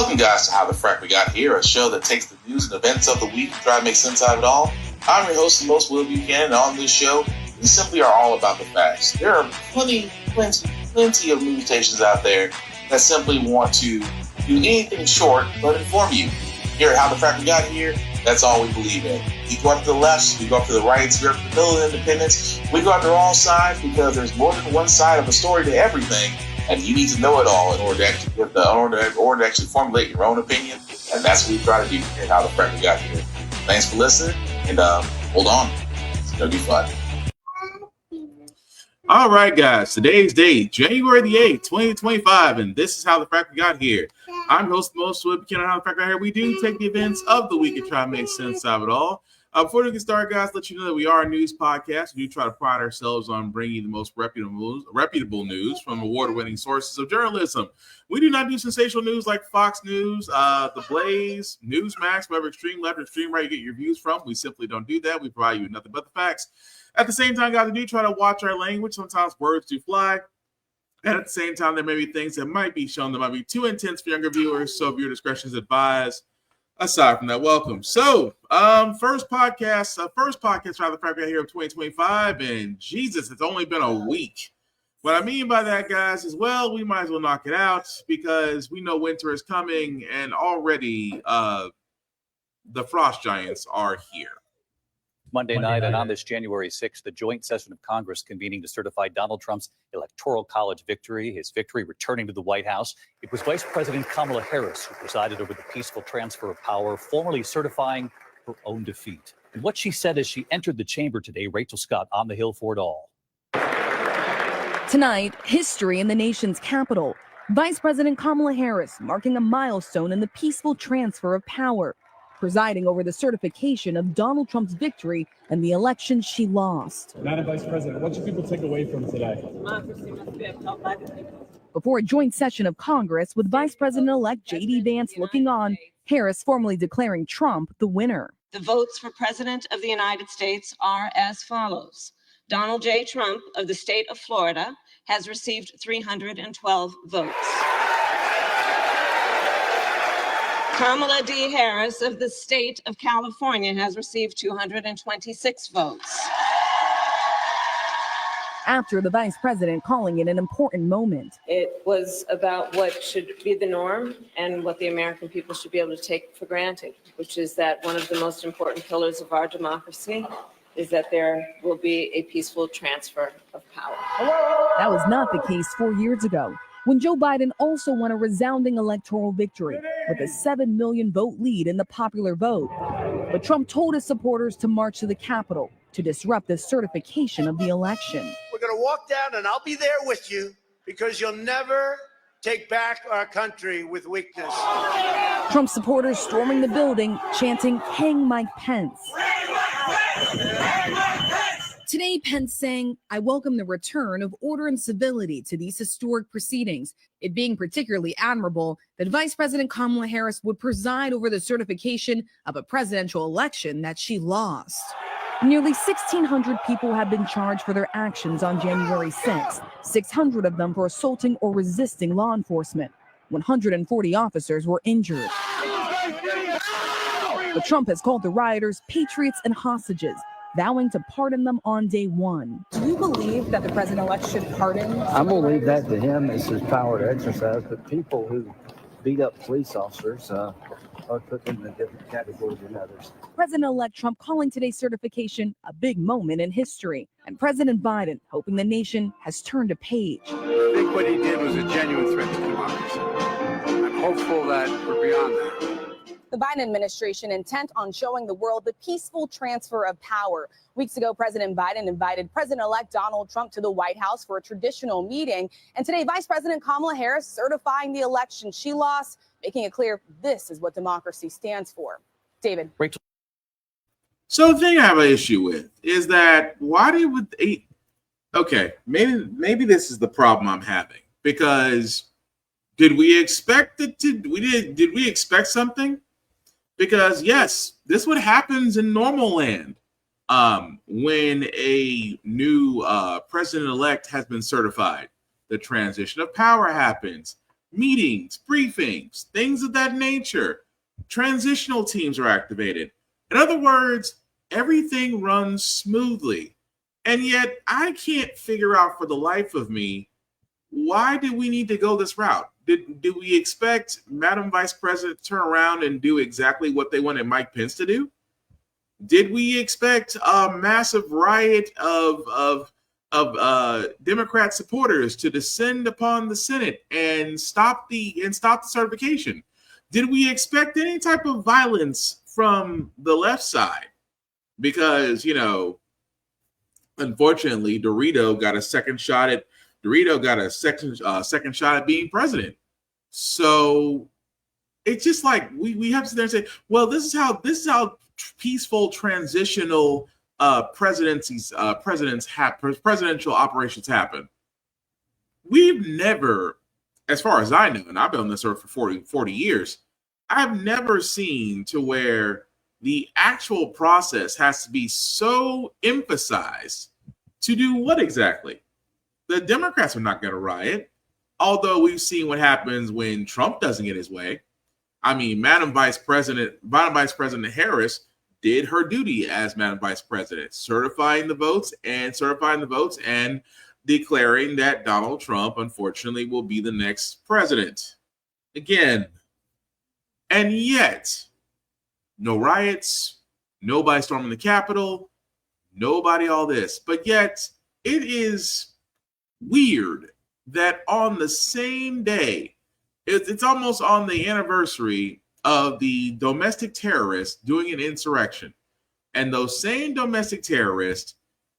Welcome, guys, to How the Frack We Got Here, a show that takes the news and events of the week and try to make sense out of it all. I'm your host, the most Will Buchanan, and on this show, we simply are all about the facts. There are plenty of news stations out there that simply want to do anything short but inform you. Here at How the Frack We Got Here, that's all we believe in. We go up to the left, we go up to the right, we go up to the middle of independence, we go up to all sides because there's more than one side of a story to everything. And you need to know it all in order to actually formulate your own opinion. And that's what we try to do here at How the Frack We Got Here. Thanks for listening, and hold on. It's going to be fun. All right, guys. Today's date, January the 8th, 2025, and this is How the Frack We Got Here. I'm host most Will Buchanan. How the Frack We Got Here. We do take the events of the week and try to make sense of it all. Before we get started, guys, let you know that we are a news podcast. We do try to pride ourselves on bringing the most reputable news from award-winning sources of journalism. We do not do sensational news like Fox News, The Blaze, Newsmax, wherever extreme left or extreme right you get your views from. We simply don't do that. We provide you with nothing but the facts. At the same time, guys, we do try to watch our language. Sometimes words do fly. And at the same time, there may be things that might be shown that might be too intense for younger viewers, so viewer discretion is advised. Aside from that, welcome. So, first podcast for the Frack We Got Here of 2025, and Jesus, it's only been a week. What I mean by that, guys, is, well, we might as well knock it out because we know winter is coming, and already the frost giants are here. Monday night, and on this January 6th, the joint session of Congress convening to certify Donald Trump's Electoral College victory, his victory returning to the White House. It was Vice President Kamala Harris who presided over the peaceful transfer of power, formally certifying her own defeat. And what she said as she entered the chamber today, Rachel Scott on the Hill for it all. Tonight, history in the nation's capital. Vice President Kamala Harris marking a milestone in the peaceful transfer of power, presiding over the certification of Donald Trump's victory and the election she lost. Madam Vice President, what should people take away from today? Before a joint session of Congress with Vice President-elect J.D. Vance looking on, Harris formally declaring Trump the winner. The votes for President of the United States are as follows. Donald J. Trump of the state of Florida has received 312 votes. Kamala D. Harris of the state of California has received 226 votes. After the vice president calling it an important moment. It was about what should be the norm and what the American people should be able to take for granted, which is that one of the most important pillars of our democracy is that there will be a peaceful transfer of power. That was not the case 4 years ago, when Joe Biden also won a resounding electoral victory with a 7 million vote lead in the popular vote. But Trump told his supporters to march to the Capitol to disrupt the certification of the election. We're going to walk down and I'll be there with you because you'll never take back our country with weakness. Trump supporters storming the building, chanting, "Hang Mike Pence." Today, Pence saying, "I welcome the return of order and civility to these historic proceedings," it being particularly admirable that Vice President Kamala Harris would preside over the certification of a presidential election that she lost. Nearly 1,600 people have been charged for their actions on January 6th, 600 of them for assaulting or resisting law enforcement. 140 officers were injured. But Trump has called the rioters patriots and hostages, vowing to pardon them on day one. Do you believe that the president-elect should pardon? I'm going to leave that to him. It's his power to exercise. But people who beat up police officers are put in a different category than others. President-elect Trump calling today's certification a big moment in history. And President Biden hoping the nation has turned a page. I think what he did was a genuine threat to democracy. I'm hopeful that we're beyond that. The Biden administration intent on showing the world the peaceful transfer of power. Weeks ago, President Biden invited President-elect Donald Trump to the White House for a traditional meeting. And today, Vice President Kamala Harris certifying the election she lost, making it clear this is what democracy stands for. David. Rachel. So the thing I have an issue with is that maybe this is the problem I'm having, because did we expect did we expect something? Because yes, this is what happens in normal land. When a new president-elect has been certified, the transition of power happens. meetings, briefings, things of that nature. Transitional teams are activated. In other words, everything runs smoothly. And yet I can't figure out for the life of me, why did we need to go this route? Did we expect Madam Vice President to turn around and do exactly what they wanted Mike Pence to do? Did we expect a massive riot of Democrat supporters to descend upon the Senate and stop the certification? Did we expect any type of violence from the left side? Because, unfortunately, Dorito got a second shot at being president. So it's just like we have to sit there and say, well, this is how peaceful transitional presidential operations happen. We've never, as far as I know, and I've been on this earth for 40 years, I've never seen to where the actual process has to be so emphasized to do what exactly? The Democrats are not going to riot, although we've seen what happens when Trump doesn't get his way. I mean, Madam Vice President Harris did her duty as Madam Vice President, certifying the votes and declaring that Donald Trump, unfortunately, will be the next president. Again, and yet, no riots, nobody storming the Capitol, nobody all this. But yet, it is weird that on the same day, it's almost on the anniversary of the domestic terrorists doing an insurrection, and those same domestic terrorists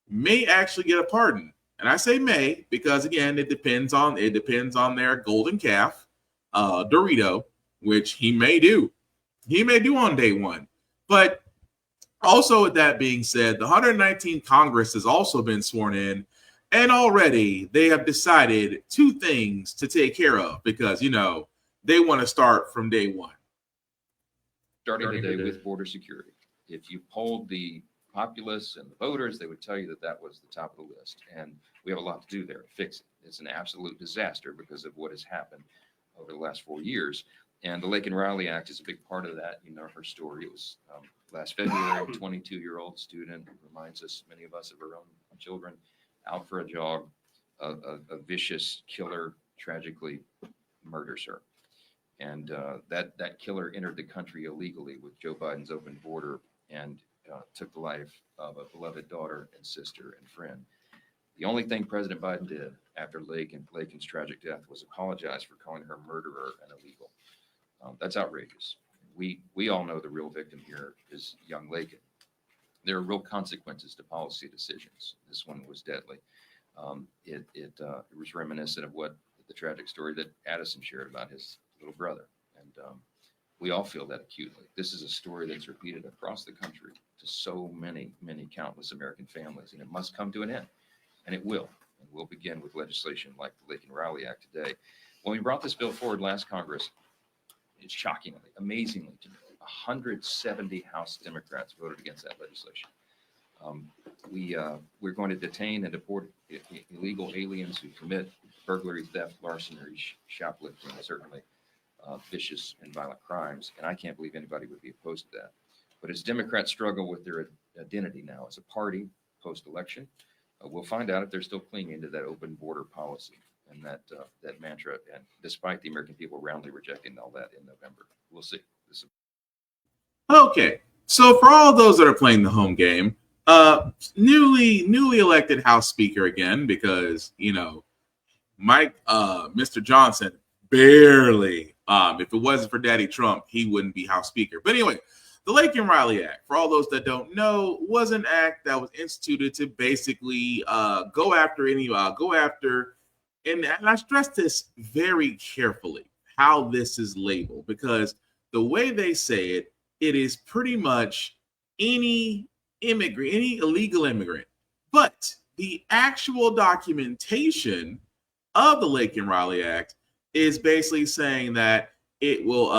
may actually get a pardon. And I say may because, again, it depends on their golden calf, Dorito, which he may do on day one. But also, with that being said, the 119th Congress has also been sworn in, and already they have decided two things to take care of because, they want to start from day one. Starting today with border security. If you polled the populace and the voters, they would tell you that was the top of the list. And we have a lot to do there to fix it. It's an absolute disaster because of what has happened over the last 4 years. And the Lake and Riley Act is a big part of that. You know her story. It was last February, a 22-year-old student reminds us, many of us, of our own children, out for a jog. A vicious killer tragically murders her. And that killer entered the country illegally with Joe Biden's open border and took the life of a beloved daughter and sister and friend. The only thing President Biden did after Laken's tragic death was apologize for calling her murderer and illegal. That's outrageous. We all know the real victim here is young Laken. There are real consequences to policy decisions. This one was deadly. It was reminiscent of what the tragic story that Addison shared about his little brother. And we all feel that acutely. This is a story that's repeated across the country to so many countless American families, and it must come to an end. And it will. And we'll begin with legislation like the Lake and Riley Act today. When we brought this bill forward last Congress, it's shockingly, amazingly to me, 170 House Democrats voted against that legislation. We're going to detain and deport illegal aliens who commit burglary, theft, larceny, shoplifting, certainly vicious and violent crimes. And I can't believe anybody would be opposed to that. But as Democrats struggle with their identity now as a party post-election, we'll find out if they're still clinging to that open border policy and that mantra. And despite the American people roundly rejecting all that in November, we'll see. Okay, so for all those that are playing the home game, newly elected House Speaker again, because Mr. Johnson barely. If it wasn't for Daddy Trump, he wouldn't be House Speaker. But anyway, the Lake and Riley Act, for all those that don't know, was an act that was instituted to basically go after, and I stress this very carefully, how this is labeled, because the way they say it, it is pretty much any immigrant, any illegal immigrant. But the actual documentation of the Lake and Riley Act is basically saying that it will,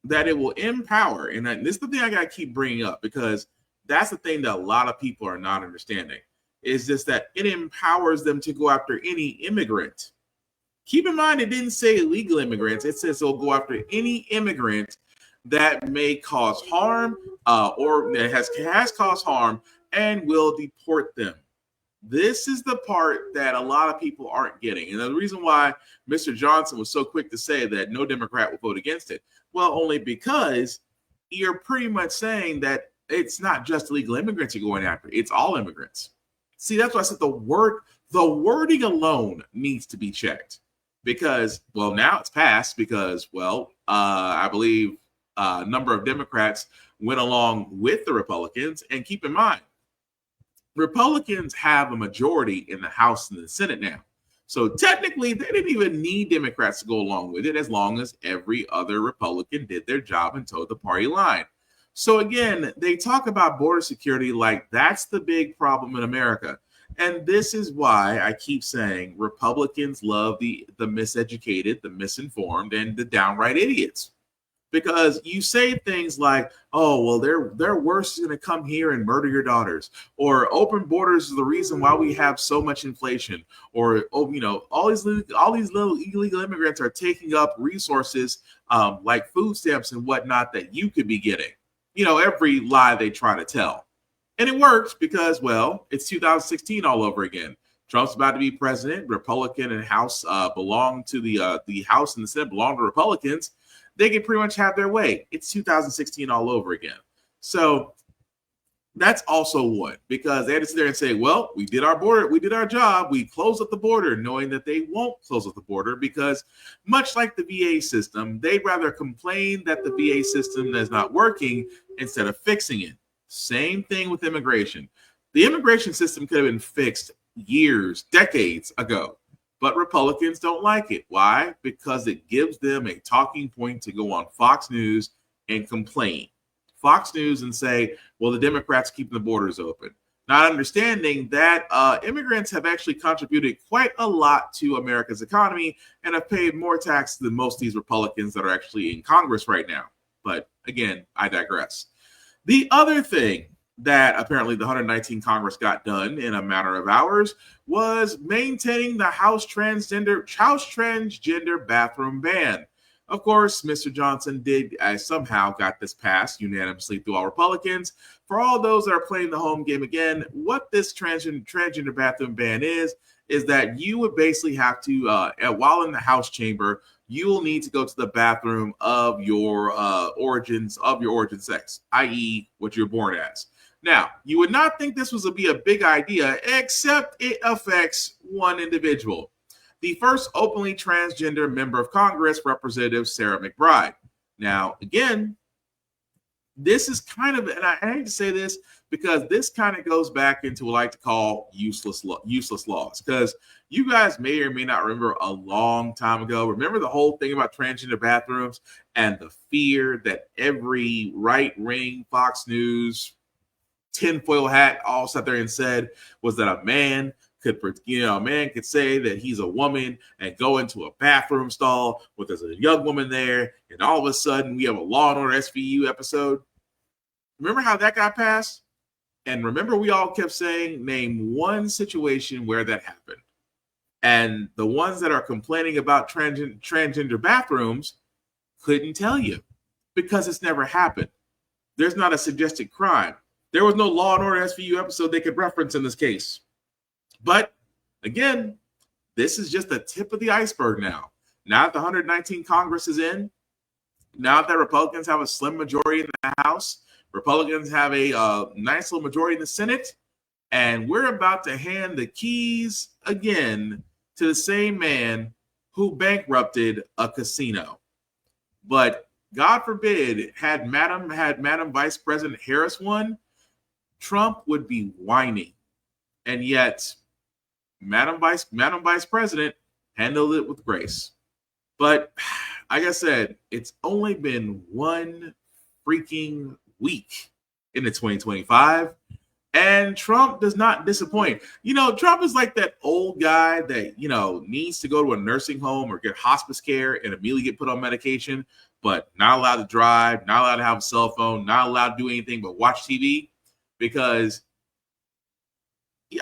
that it will empower. And this is the thing I got to keep bringing up, because that's the thing that a lot of people are not understanding, is just that it empowers them to go after any immigrant. Keep in mind, it didn't say illegal immigrants. It says it'll go after any immigrant that may cause harm or that has caused harm and will deport them. This is the part that a lot of people aren't getting. And the reason why Mr. Johnson was so quick to say that no Democrat will vote against it, well, only because you're pretty much saying that it's not just illegal immigrants you're going after. It's all immigrants. See, that's why I said the wording alone needs to be checked because, well, now it's passed because, well, I believe a number of Democrats went along with the Republicans. And keep in mind, Republicans have a majority in the House and the Senate now. So technically, they didn't even need Democrats to go along with it as long as every other Republican did their job and towed the party line. So again, they talk about border security like that's the big problem in America. And this is why I keep saying Republicans love the miseducated, the misinformed, and the downright idiots. Because you say things like, oh, well, their worst is going to come here and murder your daughters, or open borders is the reason why we have so much inflation, or, oh, you know, all these little illegal immigrants are taking up resources like food stamps and whatnot that you could be getting. You know, every lie they try to tell. And it works because, well, it's 2016 all over again. Trump's about to be president. Republican and House belong to the House and the Senate belong to Republicans. They can pretty much have their way. It's 2016 all over again. So that's also one, because they had to sit there and say, well, we did our border, we did our job, we closed up the border, knowing that they won't close up the border because much like the VA system, they'd rather complain that the VA system is not working instead of fixing it. Same thing with immigration. The immigration system could have been fixed years, decades ago. But Republicans don't like it. Why? Because it gives them a talking point to go on Fox News and complain. Fox News and say, well, the Democrats keeping the borders open. Not understanding that immigrants have actually contributed quite a lot to America's economy and have paid more tax than most of these Republicans that are actually in Congress right now. But again, I digress. The other thing that apparently the 119 Congress got done in a matter of hours was maintaining the House transgender bathroom ban. Of course, Mr. Johnson did somehow got this passed unanimously through all Republicans. For all those that are playing the home game again, what this transgender bathroom ban is that you would basically have to, while in the House chamber, you will need to go to the bathroom of your origin sex, i.e. what you're born as. Now, you would not think this was be a big idea, except it affects one individual. The first openly transgender member of Congress, Representative Sarah McBride. Now, again, this is kind of, and I hate to say this because this kind of goes back into what I like to call useless laws. Because you guys may or may not remember a long time ago. Remember the whole thing about transgender bathrooms and the fear that every right-wing Fox News tinfoil hat all sat there and said was that a man could say that he's a woman and go into a bathroom stall with there's a young woman there, and all of a sudden we have a Law and Order SVU episode. Remember how that got passed? And remember we all kept saying, name one situation where that happened. And the ones that are complaining about transgender bathrooms couldn't tell you because it's never happened. There's not a suggested crime. There was no Law and Order SVU episode they could reference in this case. But again, this is just the tip of the iceberg now. Now that the 119 Congress is in, now that Republicans have a slim majority in the House, Republicans have a nice little majority in the Senate, and we're about to hand the keys again to the same man who bankrupted a casino. But God forbid, had Madam Vice President Harris won, Trump would be whining. And yet, Madam Vice President handled it with grace. But like I said, it's only been one freaking week into 2025, and Trump does not disappoint. You know, Trump is like that old guy that, you know, needs to go to a nursing home or get hospice care and immediately get put on medication, but not allowed to drive, not allowed to have a cell phone, not allowed to do anything but watch TV, because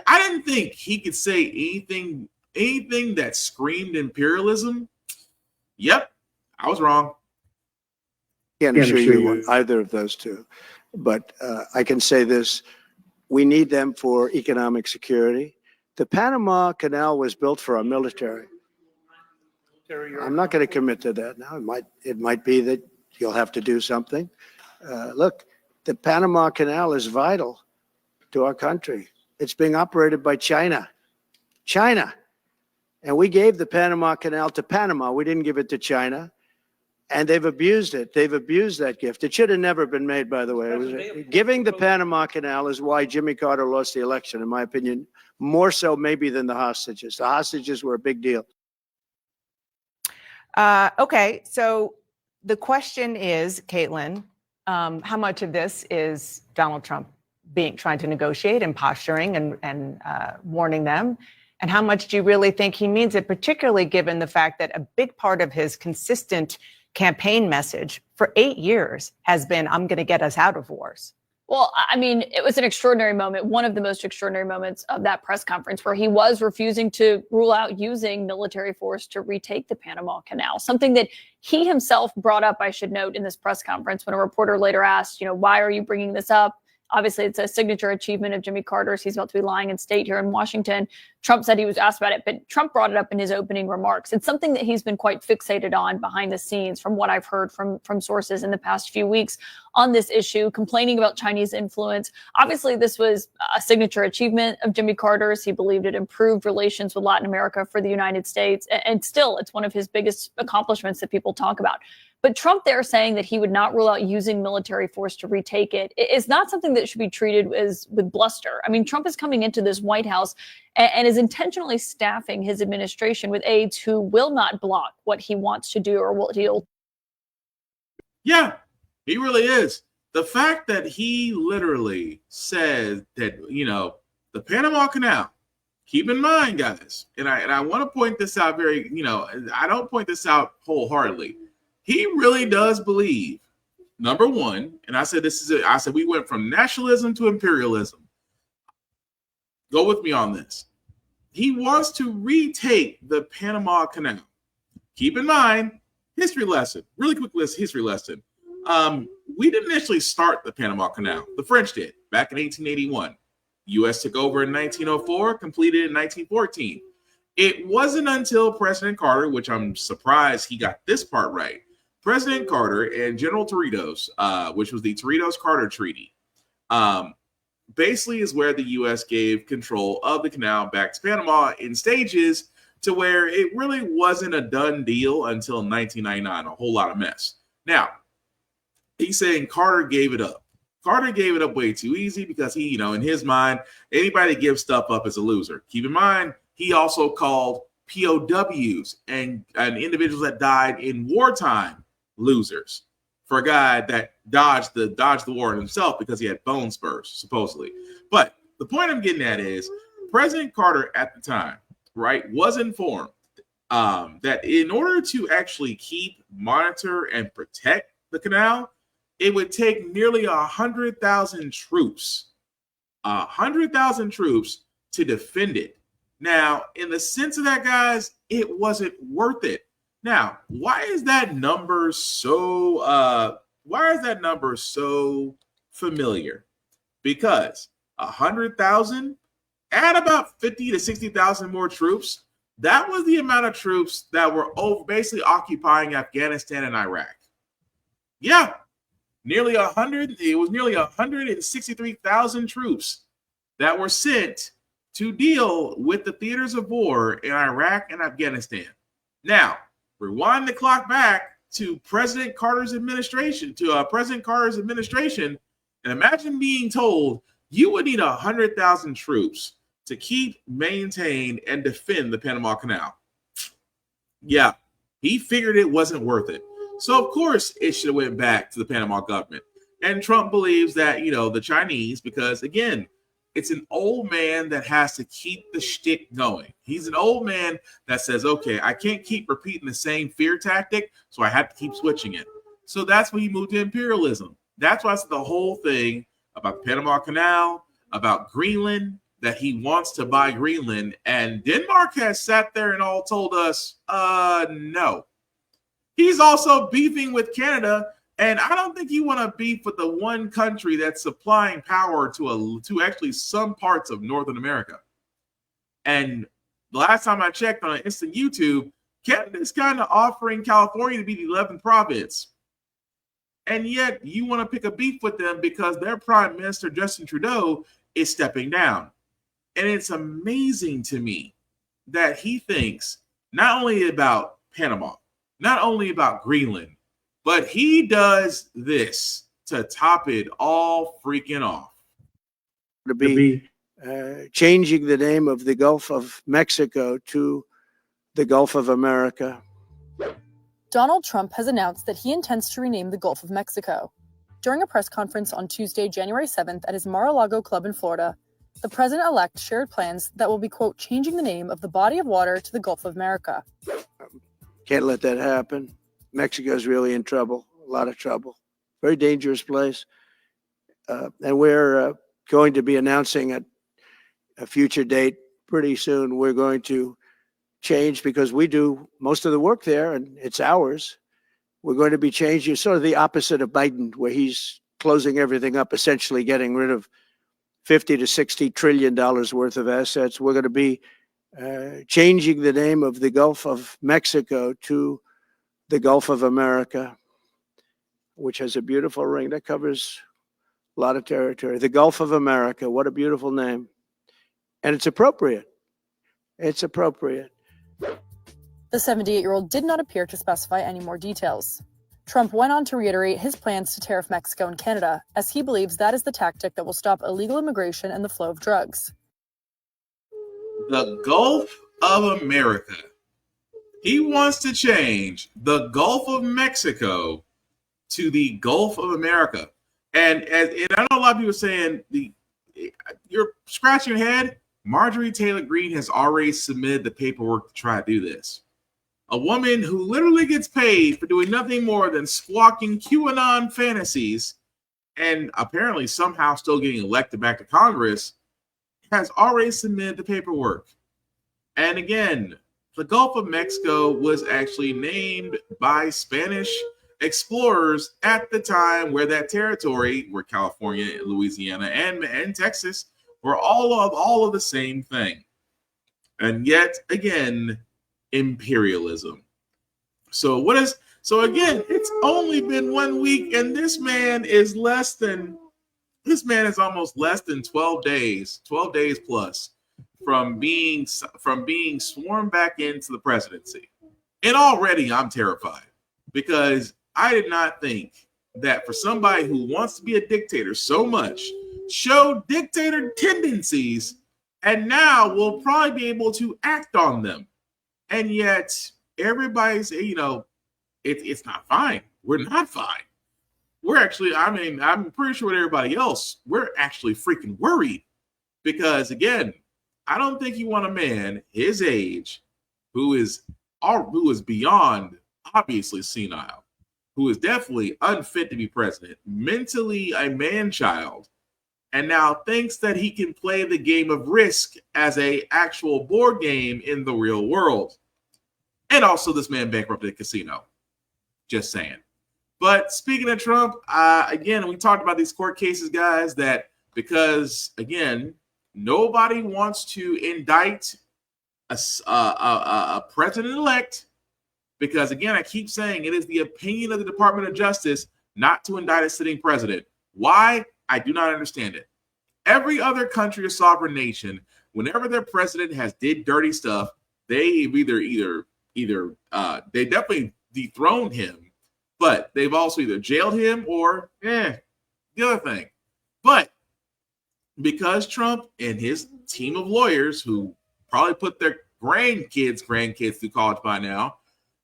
I didn't think he could say anything anything that screamed imperialism, yep, I was wrong. Can't assure you either of those two, but I can say this: we need them for economic security. The Panama Canal was built for our military. I'm not going to commit to that now. It might be that you'll have to do something. Look, the Panama Canal is vital to our country. It's being operated by China. And we gave the Panama Canal to Panama. We didn't give it to China. And they've abused it. They've abused that gift. It should have never been made, by the way. Giving the Panama Canal is why Jimmy Carter lost the election, in my opinion, more so maybe than the hostages. The hostages were a big deal. Okay, so the question is, Caitlin, how much of this is Donald Trump trying to negotiate and posturing and warning them? And how much do you really think he means it, particularly given the fact that a big part of his consistent campaign message for 8 years has been, I'm going to get us out of wars? Well, I mean, it was an extraordinary moment, one of the most extraordinary moments of that press conference, where he was refusing to rule out using military force to retake the Panama Canal, something that he himself brought up, I should note, in this press conference when a reporter later asked, why are you bringing this up? Obviously, it's a signature achievement of Jimmy Carter's. He's about to be lying in state here in Washington. Trump said he was asked about it, but Trump brought it up in his opening remarks. It's something that he's been quite fixated on behind the scenes, from what I've heard from sources in the past few weeks on this issue, complaining about Chinese influence. Obviously, this was a signature achievement of Jimmy Carter's. He believed it improved relations with Latin America for the United States. And still, it's one of his biggest accomplishments that people talk about. But Trump there saying that he would not rule out using military force to retake it is not something that should be treated as with bluster. I mean, Trump is coming into this White House and is intentionally staffing his administration with aides who will not block what he wants to do or what he'll. Yeah, he really is. The fact that he literally said that, the Panama Canal, keep in mind, guys, and I want to point this out I don't point this out wholeheartedly. He really does believe, number one, and I said we went from nationalism to imperialism. Go with me on this. He wants to retake the Panama Canal. Keep in mind, history lesson, really quick history lesson. We didn't initially start the Panama Canal. The French did back in 1881. U.S. took over in 1904, completed in 1914. It wasn't until President Carter, which I'm surprised he got this part right, President Carter and General Torrijos, which was the Torrijos-Carter Treaty, basically is where the U.S. gave control of the canal back to Panama in stages, to where it really wasn't a done deal until 1999, a whole lot of mess. Now, he's saying Carter gave it up. Carter gave it up way too easy because he, in his mind, anybody that gives stuff up is a loser. Keep in mind, he also called POWs and individuals that died in wartime losers, for a guy that dodged the war himself because he had bone spurs, supposedly. But the point I'm getting at is President Carter at the time, right, was informed that in order to actually keep, monitor, and protect the canal, it would take nearly 100,000 troops, to defend it. Now, in the sense of that, guys, it wasn't worth it. Now, why is that number so familiar? Because 100,000, add about 50 to 60,000 more troops. That was the amount of troops that were basically occupying Afghanistan and Iraq. Yeah, nearly 163,000 troops that were sent to deal with the theaters of war in Iraq and Afghanistan. Now, rewind the clock back to President Carter's administration, and imagine being told you would need 100,000 troops to keep, maintain, and defend the Panama Canal. Yeah, he figured it wasn't worth it. So, of course, it should have went back to the Panama government. And Trump believes that, the Chinese, because, again, it's an old man that has to keep the shtick going. He's an old man that says, okay, I can't keep repeating the same fear tactic, so I have to keep switching it. So that's when he moved to imperialism. That's why I said the whole thing about the Panama Canal, about Greenland, that he wants to buy Greenland, and Denmark has sat there and all told us, no. He's also beefing with Canada, and I don't think you want to beef with the one country that's supplying power to actually some parts of Northern America. And the last time I checked on instant YouTube, Canada is kind of offering California to be the 11th province. And yet you want to pick a beef with them because their Prime Minister, Justin Trudeau, is stepping down. And it's amazing to me that he thinks not only about Panama, not only about Greenland, but he does this to top it all freaking off. To be changing the name of the Gulf of Mexico to the Gulf of America. Donald Trump has announced that he intends to rename the Gulf of Mexico. During a press conference on Tuesday, January 7th at his Mar-a-Lago club in Florida, the president-elect shared plans that will be, quote, changing the name of the body of water to the Gulf of America. Can't let that happen. Mexico's really in trouble, a lot of trouble. Very dangerous place. And we're going to be announcing at a future date pretty soon. We're going to change because we do most of the work there and it's ours. We're going to be changing sort of the opposite of Biden, where he's closing everything up, essentially getting rid of $50 to $60 trillion worth of assets. We're going to be changing the name of the Gulf of Mexico to the Gulf of America, which has a beautiful ring that covers a lot of territory. The Gulf of America, what a beautiful name. And it's appropriate. It's appropriate. The 78-year-old did not appear to specify any more details. Trump went on to reiterate his plans to tariff Mexico and Canada, as he believes that is the tactic that will stop illegal immigration and the flow of drugs. The Gulf of America. He wants to change the Gulf of Mexico to the Gulf of America. And I know a lot of people are saying, you're scratching your head. Marjorie Taylor Greene has already submitted the paperwork to try to do this. A woman who literally gets paid for doing nothing more than squawking QAnon fantasies and apparently somehow still getting elected back to Congress has already submitted the paperwork. And again, the Gulf of Mexico was actually named by Spanish explorers at the time where that territory, where California, Louisiana, and Texas were all of the same thing. And yet again, imperialism. So again, it's only been 1 week, and this man is almost less than 12 days plus from being sworn back into the presidency. And already I'm terrified, because I did not think that for somebody who wants to be a dictator so much, showed dictator tendencies, and now will probably be able to act on them. And yet everybody's, it's not fine. We're not fine. We're actually, I'm pretty sure with everybody else, we're actually freaking worried, because again, I don't think you want a man his age who is beyond obviously senile, who is definitely unfit to be president, mentally a man-child, and now thinks that he can play the game of Risk as a actual board game in the real world. And also, this man bankrupted a casino. Just saying. But speaking of Trump, again, we talked about these court cases, guys, that because, again, nobody wants to indict a president-elect, because, again, I keep saying it is the opinion of the Department of Justice not to indict a sitting president. Why? I do not understand it. Every other country or sovereign nation, whenever their president has did dirty stuff, they either they definitely dethroned him, but they've also either jailed him or the other thing. But because Trump and his team of lawyers, who probably put their grandkids through college by now,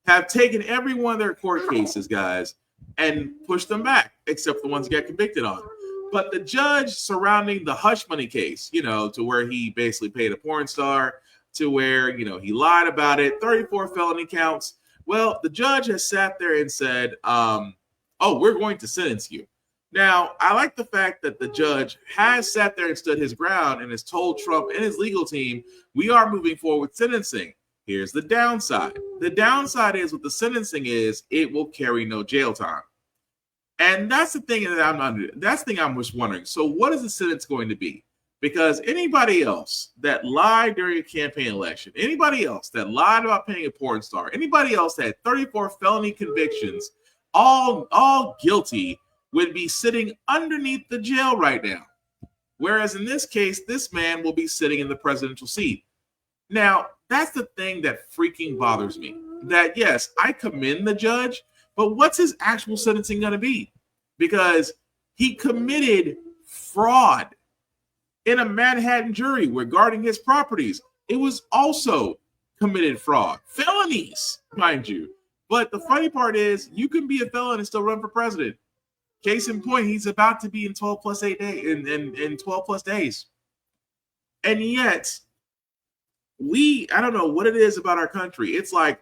have taken every one of their court cases, guys, and pushed them back, except the ones that got convicted on. But the judge surrounding the hush money case, to where he basically paid a porn star, to where, he lied about it, 34 felony counts. Well, the judge has sat there and said, we're going to sentence you. Now, I like the fact that the judge has sat there and stood his ground and has told Trump and his legal team, we are moving forward with sentencing. Here's the downside. The downside is with the sentencing is it will carry no jail time. And that's the thing that that's the thing I'm just wondering. So what is the sentence going to be? Because anybody else that lied during a campaign election, anybody else that lied about paying a porn star, anybody else that had 34 felony convictions, all guilty, would be sitting underneath the jail right now. Whereas in this case, this man will be sitting in the presidential seat. Now, that's the thing that freaking bothers me. That, yes, I commend the judge, but what's his actual sentencing going to be? Because he committed fraud in a Manhattan jury regarding his properties. It was also committed fraud. Felonies, mind you. But the funny part is you can be a felon and still run for president. Case in point, he's about to be in 12 plus 8 days in 12 plus days. And yet, I don't know what it is about our country. It's like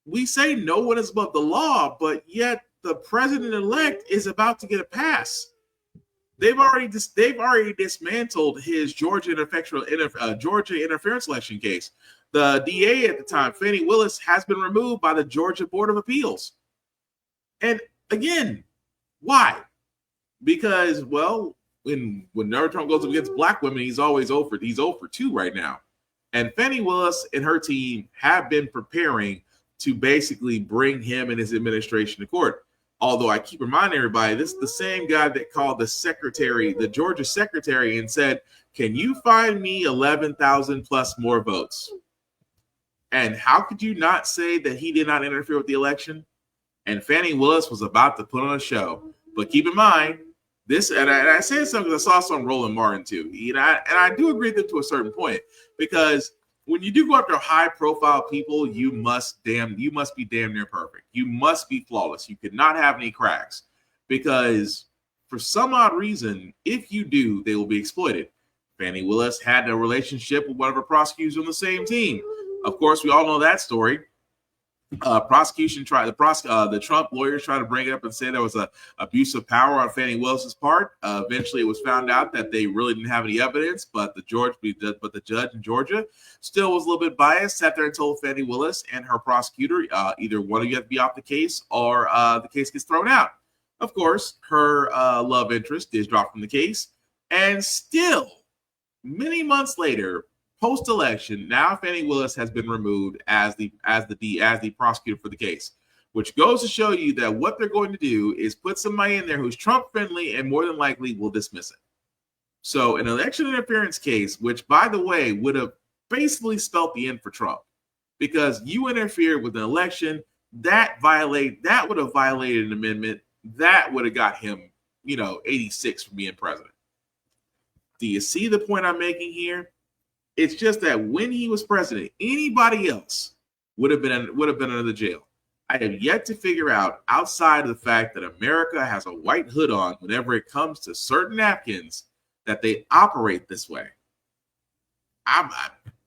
we say no one is above the law, but yet the president-elect is about to get a pass. They've already dismantled his Georgia interference election case. The DA at the time, Fani Willis, has been removed by the Georgia Board of Appeals. And again, why? Because, well, whenever Trump goes up against black women, he's always over. He's 0 for 2 right now. And Fani Willis and her team have been preparing to basically bring him and his administration to court. Although I keep reminding everybody, this is the same guy that called the Georgia secretary, and said, can you find me 11,000 plus more votes? And how could you not say that he did not interfere with the election? And Fani Willis was about to put on a show. But keep in mind, this, and I say something because I saw some Roland Martin too. And I do agree with them to a certain point, because when you do go after high-profile people, you must be damn near perfect. You must be flawless. You could not have any cracks, because for some odd reason, if you do, they will be exploited. Fani Willis had a relationship with one of her prosecutors on the same team. Of course, we all know that story. The Trump lawyers tried to bring it up and say there was a abuse of power on Fani Willis's part. Eventually, it was found out that they really didn't have any evidence, but the judge in Georgia still was a little bit biased. Sat there and told Fani Willis and her prosecutor, either one of you have to be off the case or the case gets thrown out. Of course, her love interest is dropped from the case, and still, many months later, post-election, now Fani Willis has been removed as the prosecutor for the case, which goes to show you that what they're going to do is put somebody in there who's Trump-friendly and more than likely will dismiss it. So an election interference case, which, by the way, would have basically spelt the end for Trump, because you interfered with an election, that would have violated an amendment, that would have got him, 86 from being president. Do you see the point I'm making here? It's just that when he was president, anybody else would have been under the jail. I have yet to figure out, outside of the fact that America has a white hood on whenever it comes to certain napkins, that they operate this way.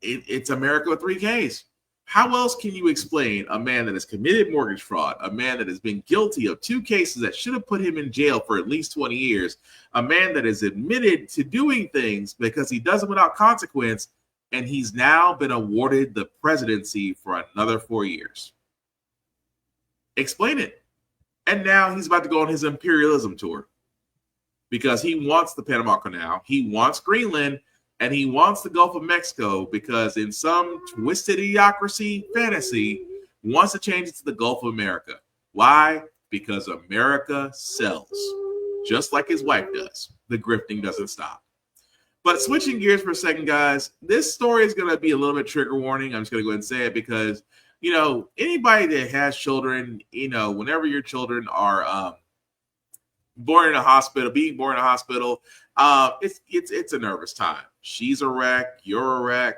It's America with 3 Ks. How else can you explain a man that has committed mortgage fraud, a man that has been guilty of 2 cases that should have put him in jail for at least 20 years, a man that is admitted to doing things because he does them without consequence, and he's now been awarded the presidency for another 4 years? Explain it. And now he's about to go on his imperialism tour, because he wants the Panama Canal, he wants Greenland, and he wants the Gulf of Mexico, because in some twisted idiocracy fantasy, wants to change it to the Gulf of America. Why? Because America sells, just like his wife does. The grifting doesn't stop. But switching gears for a second, guys, this story is going to be a little bit trigger warning. I'm just going to go ahead and say it because, anybody that has children, whenever your children are being born in a hospital, it's a nervous time. She's a wreck, you're a wreck,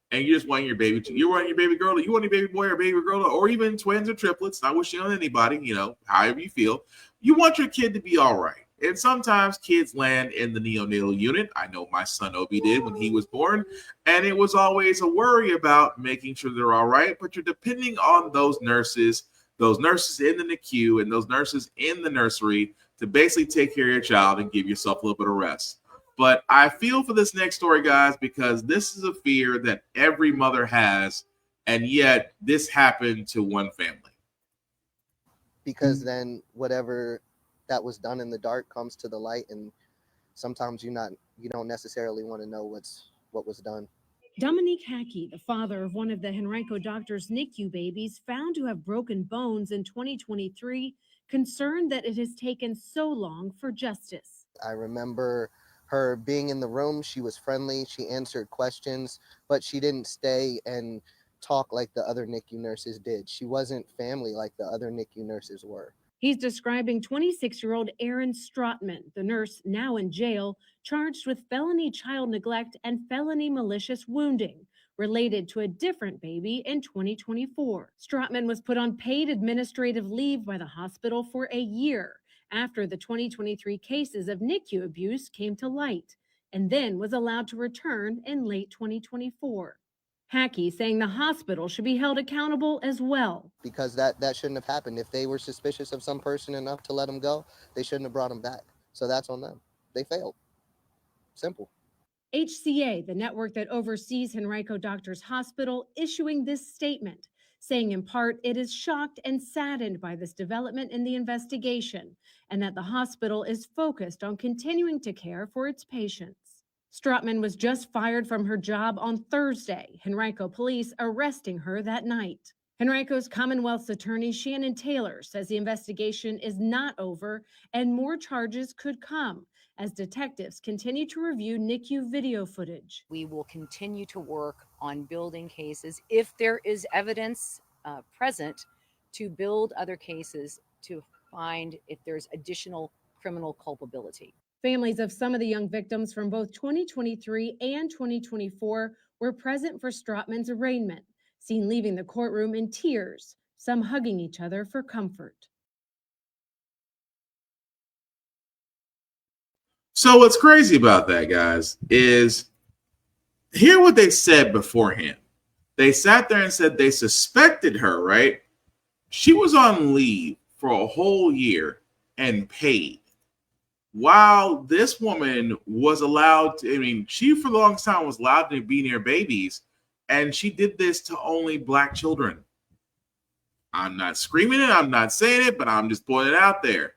and you just want your baby you want your baby girl, you want your baby boy or baby girl, or even twins or triplets, not wishing on anybody, however you feel. You want your kid to be all right. And sometimes kids land in the neonatal unit. I know my son Obi did when he was born, and it was always a worry about making sure they're all right. But you're depending on those nurses in the NICU and those nurses in the nursery to basically take care of your child and give yourself a little bit of rest. But I feel for this next story, guys, because this is a fear that every mother has, and yet this happened to one family. Because then whatever that was done in the dark comes to the light, and sometimes you don't necessarily want to know what was done. Dominique Hackey, the father of one of the Henrico doctor's NICU babies found to have broken bones in 2023, concerned that it has taken so long for justice. I remember her being in the room. She was friendly. She answered questions, but she didn't stay and talk like the other NICU nurses did. She wasn't family like the other NICU nurses were. He's describing 26-year-old Erin Strotman, the nurse now in jail, charged with felony child neglect and felony malicious wounding, related to a different baby in 2024. Strotman was put on paid administrative leave by the hospital for a year after the 2023 cases of NICU abuse came to light, and then was allowed to return in late 2024. Hackey saying the hospital should be held accountable as well. Because that shouldn't have happened. If they were suspicious of some person enough to let them go, they shouldn't have brought them back. So that's on them. They failed. Simple. HCA, the network that oversees Henrico Doctors Hospital, issuing this statement, saying in part it is shocked and saddened by this development in the investigation, and that the hospital is focused on continuing to care for its patients. Strotman was just fired from her job on Thursday, Henrico police arresting her that night. Henrico's Commonwealth's attorney Shannon Taylor says the investigation is not over and more charges could come as detectives continue to review NICU video footage. We will continue to work on building cases if there is evidence present to build other cases to find if there's additional criminal culpability. Families of some of the young victims from both 2023 and 2024 were present for Strotman's arraignment, seen leaving the courtroom in tears, some hugging each other for comfort. So what's crazy about that, guys, is hear what they said beforehand. They sat there and said they suspected her, right? She was on leave for a whole year and paid. While this woman was allowed to, she for the longest time was allowed to be near babies, and she did this to only Black children. I'm not screaming it, I'm not saying it, but I'm just putting it out there.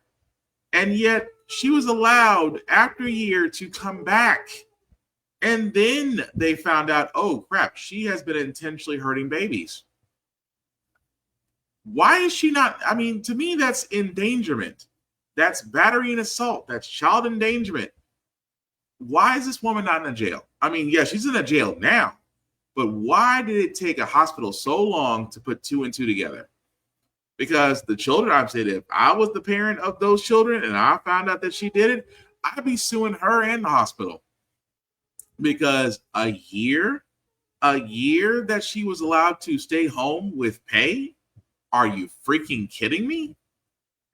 And yet she was allowed after a year to come back. And then they found out, oh crap, she has been intentionally hurting babies. Why is she not? To me, that's endangerment. That's battery and assault. That's child endangerment. Why is this woman not in a jail? Yeah, she's in a jail now, but why did it take a hospital so long to put two and two together? Because the children, I've said, if I was the parent of those children and I found out that she did it, I'd be suing her and the hospital. Because a year that she was allowed to stay home with pay? Are you freaking kidding me?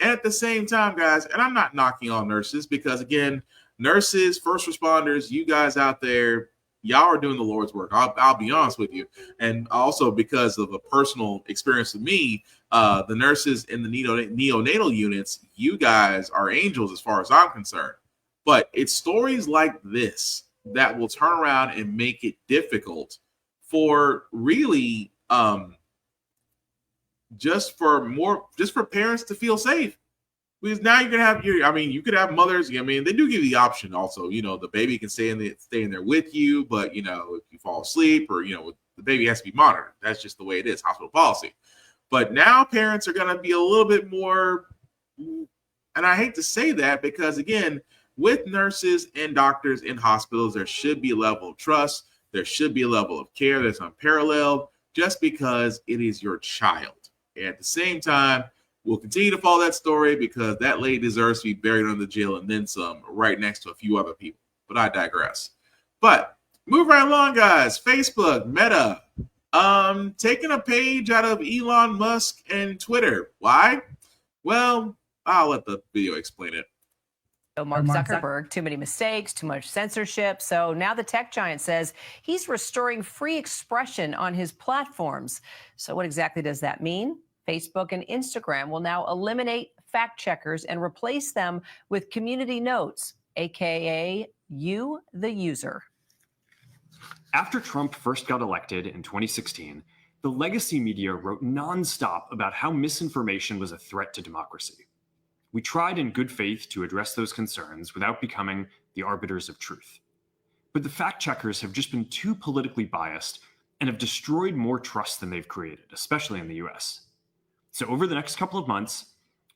And at the same time, guys, and I'm not knocking on nurses because, again, nurses, first responders, you guys out there, y'all are doing the Lord's work. I'll be honest with you. And also because of a personal experience with me, the nurses in the neonatal units, you guys are angels as far as I'm concerned. But it's stories like this that will turn around and make it difficult for really just for parents to feel safe. Because now you're gonna have you could have mothers. They do give you the option also. The baby can stay in there with you, but if you fall asleep or the baby has to be monitored. That's just the way it is, hospital policy. But now parents are gonna be a little bit more, and I hate to say that because again, with nurses and doctors in hospitals, there should be a level of trust. There should be a level of care that's unparalleled just because it is your child. And at the same time, we'll continue to follow that story because that lady deserves to be buried under the jail and then some right next to a few other people. But I digress. But move right along, guys. Facebook, Meta, taking a page out of Elon Musk and Twitter. Why? Well, I'll let the video explain it. Mark Zuckerberg, too many mistakes, too much censorship. So now the tech giant says he's restoring free expression on his platforms. So what exactly does that mean? Facebook and Instagram will now eliminate fact checkers and replace them with community notes, aka you, the user. After Trump first got elected in 2016, the legacy media wrote nonstop about how misinformation was a threat to democracy. We tried in good faith to address those concerns without becoming the arbiters of truth. But the fact checkers have just been too politically biased and have destroyed more trust than they've created, especially in the US. So over the next couple of months,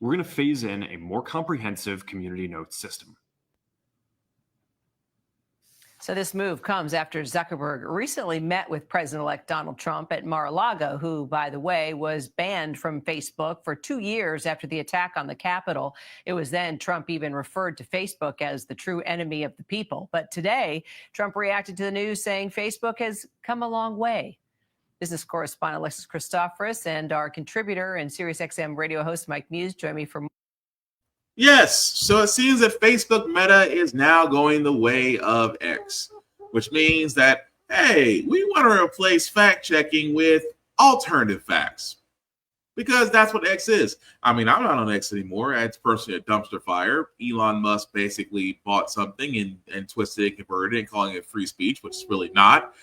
we're going to phase in a more comprehensive community notes system. So this move comes after Zuckerberg recently met with President-elect Donald Trump at Mar-a-Lago, who, by the way, was banned from Facebook for 2 years after the attack on the Capitol. It was then Trump even referred to Facebook as the true enemy of the people. But today, Trump reacted to the news saying Facebook has come a long way. Business correspondent Alexis Christoforous and our contributor and SiriusXM radio host Mike Muse join me for more. Yes, so it seems that Facebook Meta is now going the way of X, which means that, hey, we want to replace fact-checking with alternative facts, because that's what X is. I mean, I'm not on X anymore. It's personally a dumpster fire. Elon Musk basically bought something and twisted it, converted it, and calling it free speech, which is really not.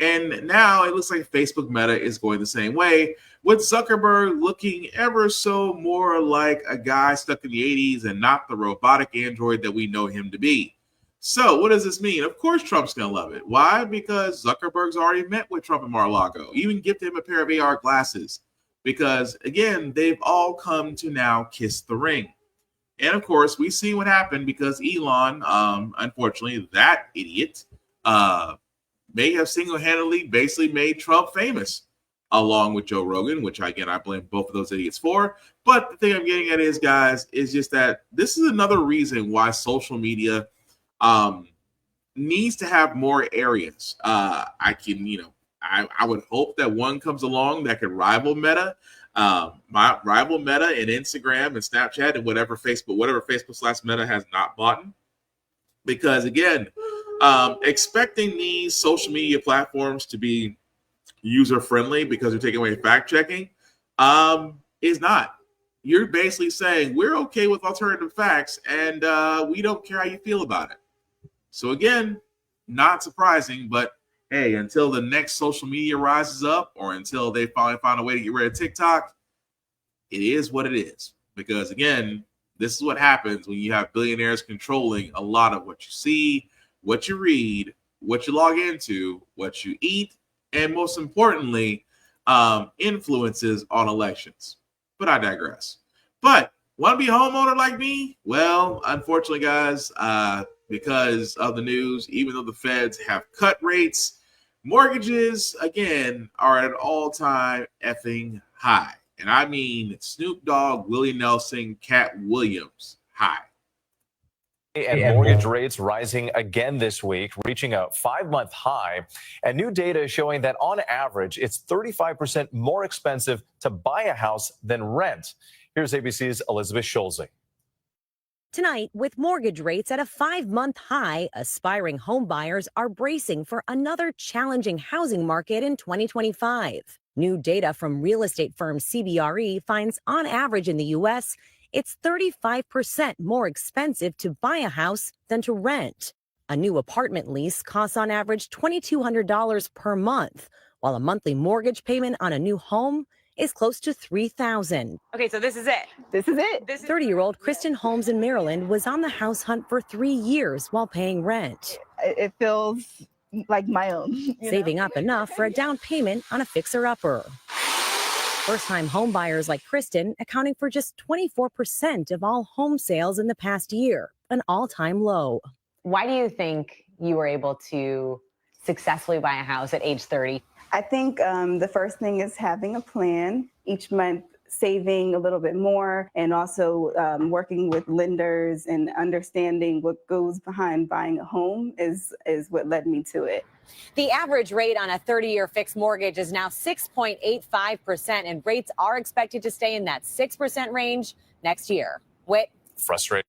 And now it looks like Facebook Meta is going the same way, with Zuckerberg looking ever so more like a guy stuck in the 80s and not the robotic android that we know him to be. So what does this mean? Of course Trump's going to love it. Why? Because Zuckerberg's already met with Trump at Mar-a-Lago, even gifted him a pair of AR glasses. Because, again, they've all come to now kiss the ring. And, of course, we see what happened because Elon, unfortunately, that idiot, may have single-handedly basically made Trump famous, along with Joe Rogan, which, again, I blame both of those idiots for. But the thing I'm getting at is, guys, is just that this is another reason why social media needs to have more areas. I would hope that one comes along that could rival Meta, rival Meta and Instagram and Snapchat and whatever Facebook/Meta has not bought. Because, again, expecting these social media platforms to be user-friendly because they're taking away fact-checking is not. You're basically saying, we're okay with alternative facts, and we don't care how you feel about it. So, again, not surprising, but, hey, until the next social media rises up or until they finally find a way to get rid of TikTok, it is what it is. Because, again, this is what happens when you have billionaires controlling a lot of what you see, what you read, what you log into, what you eat, and most importantly, influences on elections. But I digress. But want to be a homeowner like me? Well, unfortunately, guys, because of the news, even though the feds have cut rates, mortgages, again, are at an all-time effing high. And I mean Snoop Dogg, Willie Nelson, Cat Williams high. And mortgage rates rising again this week, reaching a 5-month high. And new data is showing that on average, it's 35% more expensive to buy a house than rent. Here's ABC's Elizabeth Schulze. Tonight, with mortgage rates at a 5-month high, aspiring homebuyers are bracing for another challenging housing market in 2025. New data from real estate firm CBRE finds on average in the U.S., it's 35% more expensive to buy a house than to rent. A new apartment lease costs on average $2,200 per month, while a monthly mortgage payment on a new home is close to $3,000. Okay, so this is it. This is it. 30-year-old Kristen Holmes in Maryland was on the house hunt for 3 years while paying rent. It feels like my own. Saving up enough for a down payment on a fixer-upper. First-time home buyers like Kristen accounting for just 24% of all home sales in the past year, an all-time low. Why do you think you were able to successfully buy a house at age 30? I think the first thing is having a plan, each month saving a little bit more, and also working with lenders and understanding what goes behind buying a home is what led me to it. The average rate on a 30-year fixed mortgage is now 6.85%, and rates are expected to stay in that 6% range next year. Whit? Frustrating.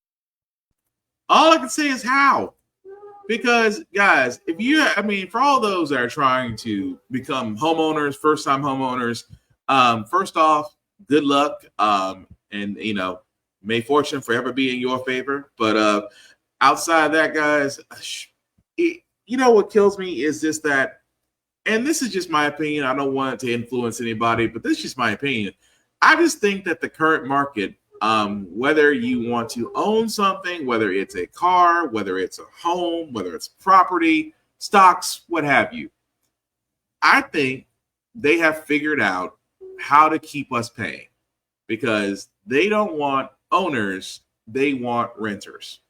All I can say is how. Because, guys, for all those that are trying to become homeowners, first-time homeowners, first off, good luck. And, may fortune forever be in your favor. But outside of that, guys, what kills me is just that, and this is just my opinion. I don't want it to influence anybody, but this is just my opinion. I just think that the current market, whether you want to own something, whether it's a car, whether it's a home, whether it's property, stocks, what have you, I think they have figured out how to keep us paying, because they don't want owners, they want renters.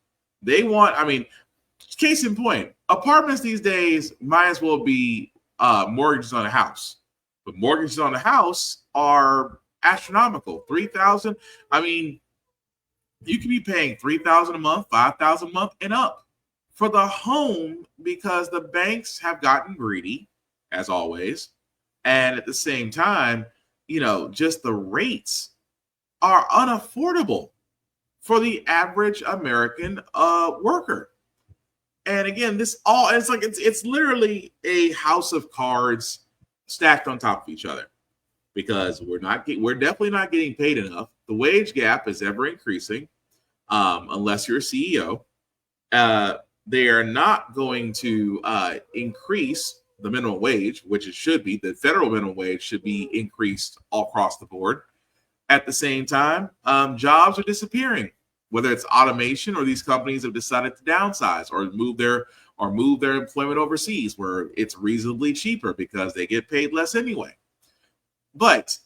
Case in point, apartments these days might as well be mortgages on a house. But mortgages on a house are astronomical. $3,000. You could be paying $3,000 a month, $5,000 a month, and up for the home, because the banks have gotten greedy, as always. And at the same time, just the rates are unaffordable for the average American worker. And again, it's literally a house of cards stacked on top of each other, because we're definitely not getting paid enough. The wage gap is ever increasing, unless you're a CEO. They are not going to increase the minimum wage, which it should be. The federal minimum wage should be increased all across the board. At the same time, jobs are disappearing, whether it's automation or these companies have decided to downsize or move their employment overseas, where it's reasonably cheaper because they get paid less anyway. But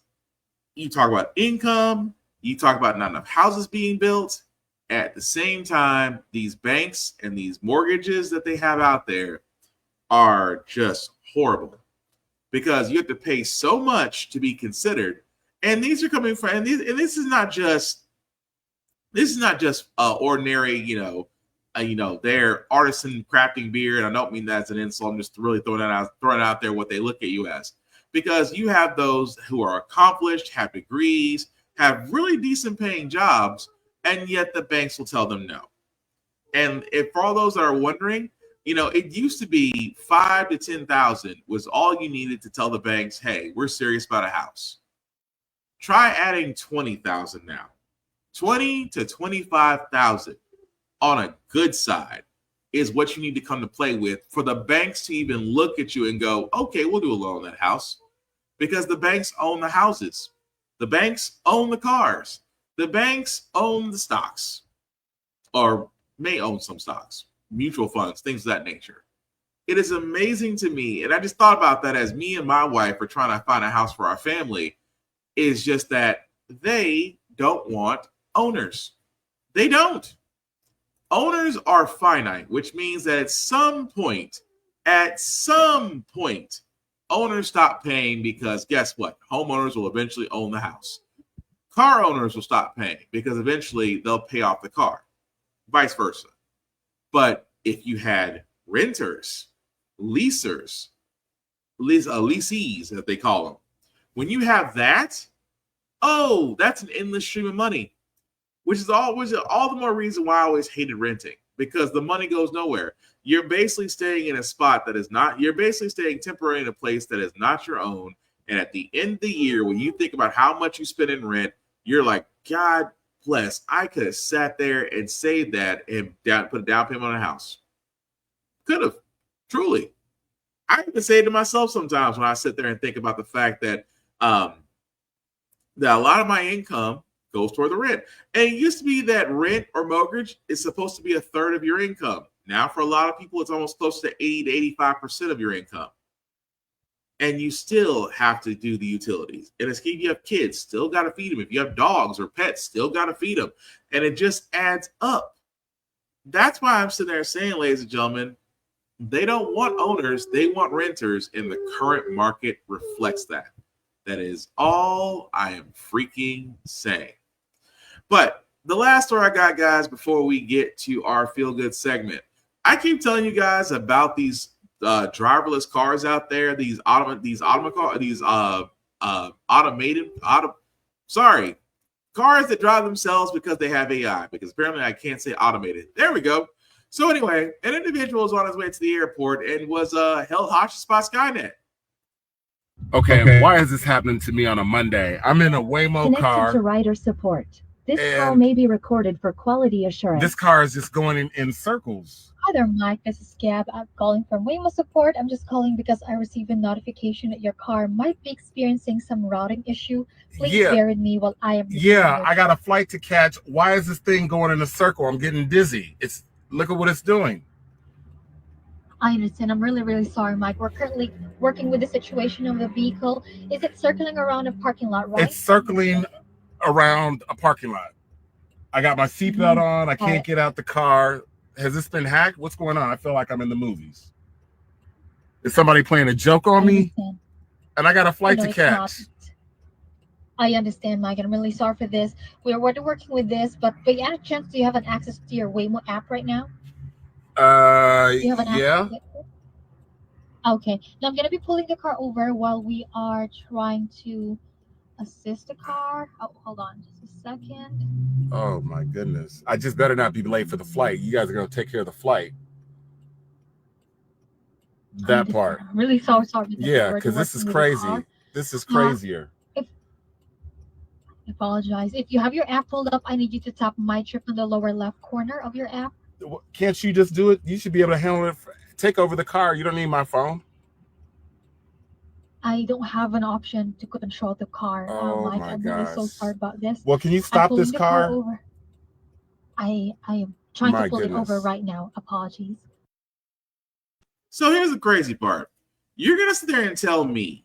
you talk about income, you talk about not enough houses being built. At the same time, these banks and these mortgages that they have out there are just horrible, because you have to pay so much to be considered. And these are coming from, and this is not just ordinary, they're artisan crafting beer. And I don't mean that as an insult. I'm just really throwing out there what they look at you as, because you have those who are accomplished, have degrees, have really decent paying jobs, and yet the banks will tell them no. And if for all those that are wondering, it used to be 5 to 10,000 was all you needed to tell the banks, hey, we're serious about a house. Try adding 20,000 now. 20 to 25,000 on a good side is what you need to come to play with for the banks to even look at you and go, okay, we'll do a loan on that house, because the banks own the houses. The banks own the cars. The banks own the stocks, or may own some stocks, mutual funds, things of that nature. It is amazing to me, and I just thought about that as me and my wife are trying to find a house for our family, is just that they don't want owners. They don't. Owners are finite, which means that at some point, owners stop paying, because guess what? Homeowners will eventually own the house. Car owners will stop paying, because eventually they'll pay off the car, vice versa. But if you had renters, leasers, leasees, as they call them, when you have that, that's an endless stream of money, which is all the more reason why I always hated renting, because the money goes nowhere. You're basically staying in a spot that is not, you're basically staying temporarily in a place that is not your own. And at the end of the year, when you think about how much you spend in rent, you're like, God bless, I could have sat there and saved that and put a down payment on a house. Could have, truly. I even say it to myself sometimes when I sit there and think about the fact that that a lot of my income goes toward the rent. And it used to be that rent or mortgage is supposed to be a third of your income. Now, for a lot of people, it's almost close to 80 to 85% of your income. And you still have to do the utilities. And if you have kids, still got to feed them. If you have dogs or pets, still got to feed them. And it just adds up. That's why I'm sitting there saying, ladies and gentlemen, they don't want owners, they want renters, and the current market reflects that. That is all I am freaking saying. But the last story I got, guys, before we get to our feel-good segment, I keep telling you guys about these driverless cars out there, cars that drive themselves because they have AI, because apparently I can't say automated. There we go. So anyway, an individual was on his way to the airport and was held hostage by Skynet. Okay, why is this happening to me on a Monday? I'm in a Waymo Connected car. to rider support. This call And may be recorded for quality assurance. this car is just going in circles. Hi there, Mike. This is Gab. I'm calling from Waymo Support. I'm just calling because I received a notification that your car might be experiencing some routing issue. Please bear with me while I am. Yeah, I got a flight to catch. Why is this thing going in a circle? I'm getting dizzy. Look at what it's doing. I understand. I'm really, really sorry, Mike. We're currently working with the situation of the vehicle. Is it circling around a parking lot, right? It's circling around a parking lot. I got my seatbelt on. I can't get out the car. Has this been hacked? What's going on? I feel like I'm in the movies. Is somebody playing a joke on me? And I got a flight to catch. I understand, Mike. I'm really sorry for this. We're working with this, but by any chance, do you have an access to your Waymo app right now? Do you have an Yeah. Okay. Now I'm gonna be pulling the car over while we are trying to assist the car. Oh, hold on just a second. Oh my goodness. I just better not be late for the flight. You guys are going to take care of the flight. That part. I'm really sorry. Yeah, because this is crazy. This is crazier. I apologize. If you have your app pulled up, I need you to tap my trip in the lower left corner of your app. Can't you just do it? You should be able to handle it. Take over the car. You don't need my phone. I don't have an option to control the car. Oh Mike, my I'm really so gosh. sorry about this. Well, can you stop I'm this pulling the car? over. I am trying My to pull it over goodness. right now. Apologies. So here's the crazy part. You're going to sit there and tell me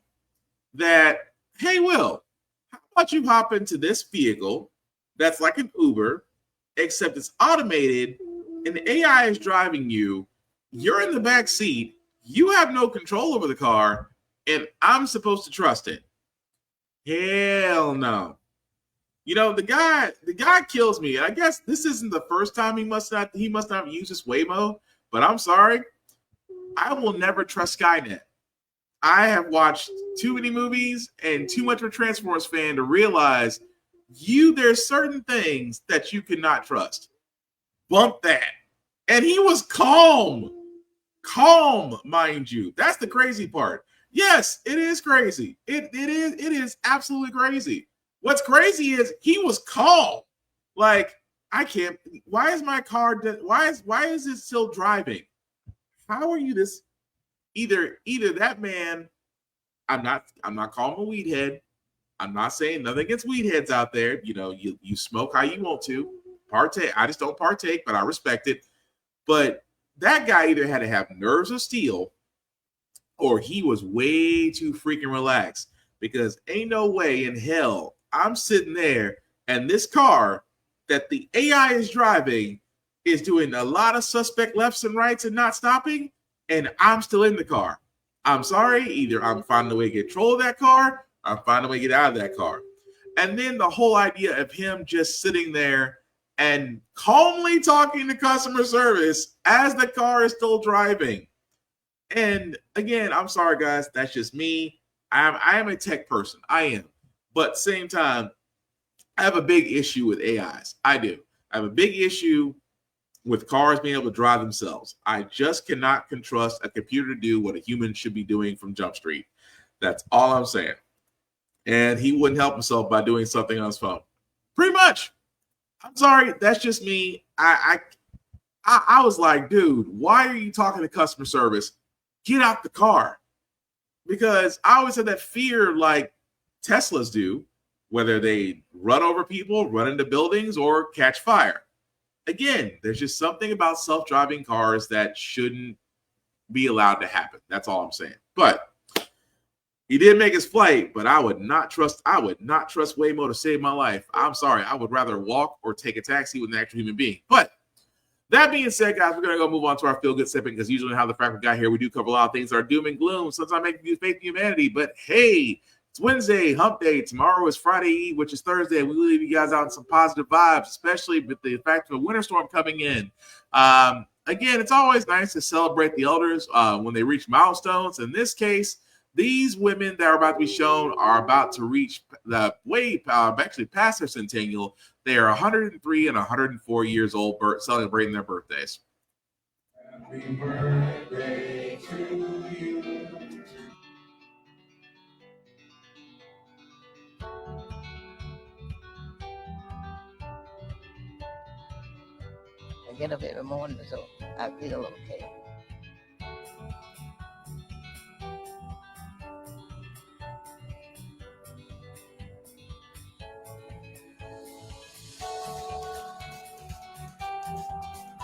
that, hey, Will, how about you hop into this vehicle that's like an Uber, except it's automated and the AI is driving you. You're in the back seat. You have no control over the car, and I'm supposed to trust it. Hell no. You know, the guy kills me. I guess this isn't the first time he must not use this Waymo, but I'm sorry. I will never trust Skynet. I have watched too many movies and too much of a Transformers fan to realize there's certain things that you cannot trust. Bump that. And he was calm, mind you. That's the crazy part. Yes, it is crazy. It is absolutely crazy. What's crazy is he was calm. Like, I can't. Why is my car? Why is it still driving? How are you this? Either that man. I'm not calling him a weed head. I'm not saying nothing against weed heads out there. You know, you smoke how you want to. Partake. I just don't partake, but I respect it. But that guy either had to have nerves of steel, or he was way too freaking relaxed, because ain't no way in hell I'm sitting there and this car that the AI is driving is doing a lot of suspect lefts and rights and not stopping, and I'm still in the car. I'm sorry, either I'm finding a way to get control of that car, or I'm finding a way to get out of that car. And then the whole idea of him just sitting there and calmly talking to customer service as the car is still driving. And again, I'm sorry, guys. That's just me. I am a tech person. I am. But same time, I have a big issue with AIs. I do. I have a big issue with cars being able to drive themselves. I just cannot trust a computer to do what a human should be doing from Jump Street. That's all I'm saying. And he wouldn't help himself by doing something on his phone. Pretty much. I'm sorry. That's just me. I was like, dude, why are you talking to customer service? Get out the car. Because I always had that fear like Teslas do, whether they run over people, run into buildings, or catch fire. Again, there's just something about self-driving cars that shouldn't be allowed to happen. That's all I'm saying. But he did make his flight, but I would not trust Waymo to save my life. I'm sorry. I would rather walk or take a taxi with an actual human being. But that being said, guys, we're going to go move on to our feel-good sipping, because usually how the Frack We Got Here, we do cover a lot of things that are doom and gloom. Sometimes make you faith in humanity. But hey, it's Wednesday, hump day. Tomorrow is Friday Eve, which is Thursday. We leave you guys out in some positive vibes, especially with the fact of a winter storm coming in. Again, it's always nice to celebrate the elders when they reach milestones. In this case, these women that are about to be shown are about to reach actually past their centennial. They are 103 and 104 years old, celebrating their birthdays. Happy birthday to you. get up every morning, so I feel okay.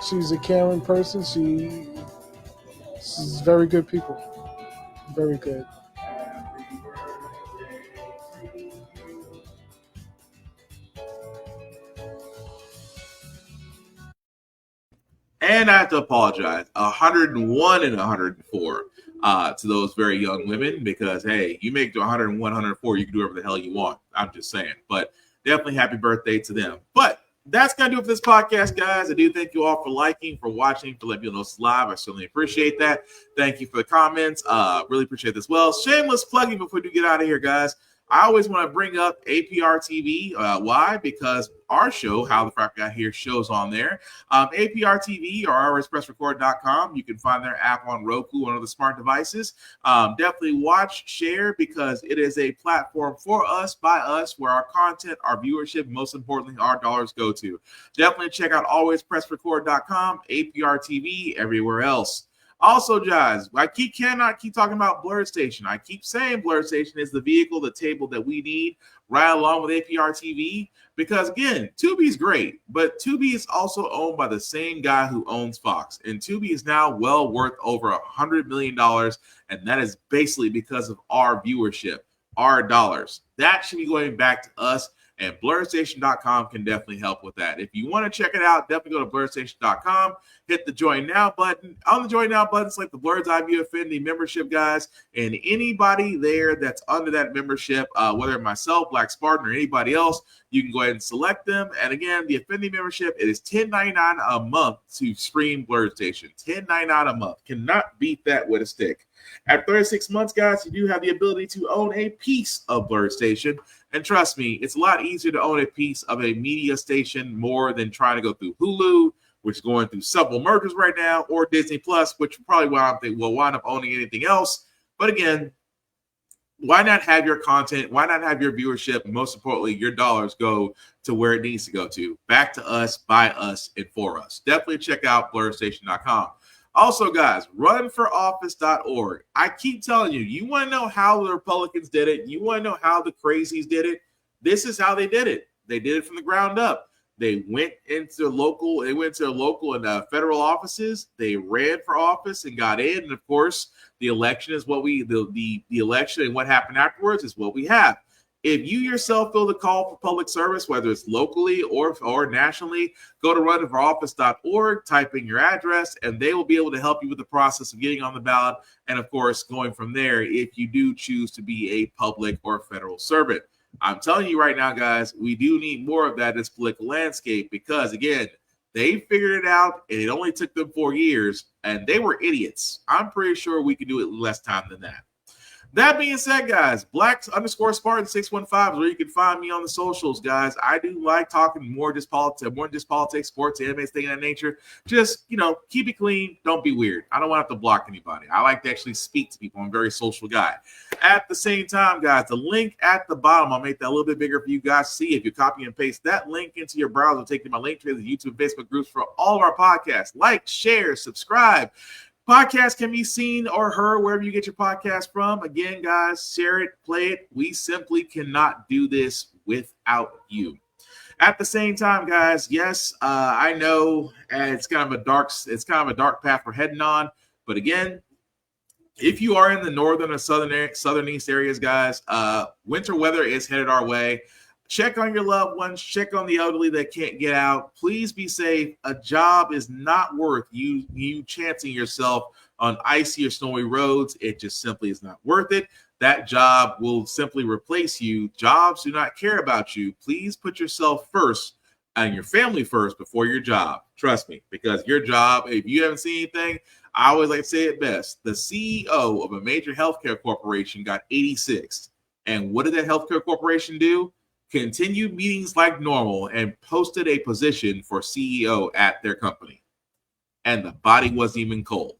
She's a caring person. She's very good people. Very good. And I have to apologize, 101 and 104 to those very young women, because, hey, you make it to 101, 104, you can do whatever the hell you want. I'm just saying. But definitely happy birthday to them. But that's going to do it for this podcast, guys. I do thank you all for liking, for watching, for letting me know it's live. I certainly appreciate that. Thank you for the comments. Really appreciate this. Well, shameless plugging before we do get out of here, guys. I always want to bring up APR TV. Why? Because our show, How the Frack Got Here, shows on there. APR TV or rspressrecord.com. You can find their app on Roku and other smart devices. Definitely watch, share, because it is a platform for us, by us, where our content, our viewership, most importantly, our dollars go to. Definitely check out alwayspressrecord.com, APR TV, everywhere else. Also, guys, I cannot keep talking about Blurred Station. I keep saying Blurred Station is the vehicle, the table that we need right along with APR TV, because, again, Tubi is great, but Tubi is also owned by the same guy who owns Fox, and Tubi is now well worth over $100 million, and that is basically because of our viewership, our dollars. That should be going back to us, and blurredstation.com can definitely help with that. If you want to check it out, definitely go to blurredstation.com, hit the Join Now button. On the Join Now button, select the Blurred's Eye View Affinity membership, guys, and anybody there that's under that membership, whether myself, Black Spartan, or anybody else, you can go ahead and select them. And again, the Affinity membership, it is $10.99 a month to stream Blurred Station. $10.99 a month. Cannot beat that with a stick. At 36 months, guys, you do have the ability to own a piece of Blurred Station. And trust me, it's a lot easier to own a piece of a media station more than trying to go through Hulu, which is going through several mergers right now, or Disney Plus, which probably will wind up owning anything else. But again, why not have your content? Why not have your viewership? And most importantly, your dollars go to where it needs to go to. Back to us, by us, and for us. Definitely check out blurredstation.com. Also, guys, runforoffice.org. I keep telling you, you want to know how the Republicans did it? You want to know how the crazies did it? This is how they did it. They did it from the ground up. They went into local and federal offices. They ran for office and got in. And of course, the election is what the election and what happened afterwards is what we have. If you yourself feel the call for public service, whether it's locally or nationally, go to runforoffice.org, type in your address, and they will be able to help you with the process of getting on the ballot. And of course, going from there, if you do choose to be a public or federal servant. I'm telling you right now, guys, we do need more of that in this political landscape, because, again, they figured it out, and it only took them 4 years, and they were idiots. I'm pretty sure we can do it in less time than that. That being said, guys, Black_Spartan 615 is where you can find me on the socials, guys. I do like talking more just politics, sports, anime, things of that nature. Just, keep it clean. Don't be weird. I don't want to have to block anybody. I like to actually speak to people. I'm a very social guy. At the same time, guys, the link at the bottom, I'll make that a little bit bigger for you guys to see. If you copy and paste that link into your browser, it'll take you to my link tree, the YouTube and Facebook groups for all of our podcasts. Like, share, subscribe. Podcasts can be seen or heard wherever you get your podcast from. Again, guys, share it, play it. We simply cannot do this without you. At the same time, guys, yes, I know it's kind of a dark path we're heading on. But again, if you are in the northern or southern east areas, guys, winter weather is headed our way. Check on your loved ones. Check on the elderly that can't get out. Please be safe. A job is not worth you chancing yourself on icy or snowy roads. It just simply is not worth it. That job will simply replace you. Jobs do not care about you. Please put yourself first and your family first before your job. Trust me, because your job, if you haven't seen anything, I always like to say it best. The CEO of a major healthcare corporation got 86. And what did that healthcare corporation do? Continued meetings like normal and posted a position for CEO at their company. And the body wasn't even cold.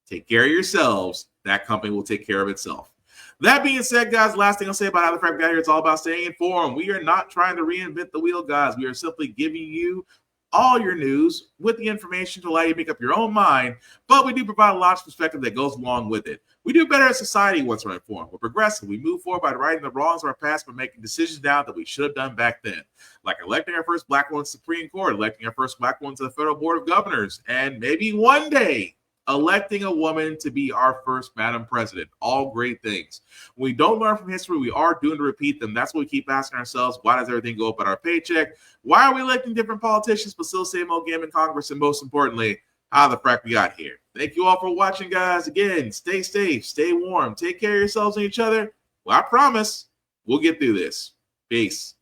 Take care of yourselves. That company will take care of itself. That being said, guys, last thing I'll say about How the Frack We Got Here, it's all about staying informed. We are not trying to reinvent the wheel, guys. We are simply giving you all your news with the information to allow you to make up your own mind, but we do provide a lot of perspective that goes along with it. We do better as society once we're informed. We're progressive. We move forward by righting the wrongs of our past, but making decisions now that we should have done back then. Like electing our first black woman to the Supreme Court, electing our first black woman to the Federal Board of Governors, and maybe one day electing a woman to be our first Madam President. All great things. When we don't learn from history, we are doomed to repeat them. That's what we keep asking ourselves. Why does everything go up at our paycheck? Why are we electing different politicians but still same old game in Congress? And most importantly, how the frack we got here. Thank you all for watching, guys. Again, stay safe, stay warm, take care of yourselves and each other. Well, I promise we'll get through this. Peace.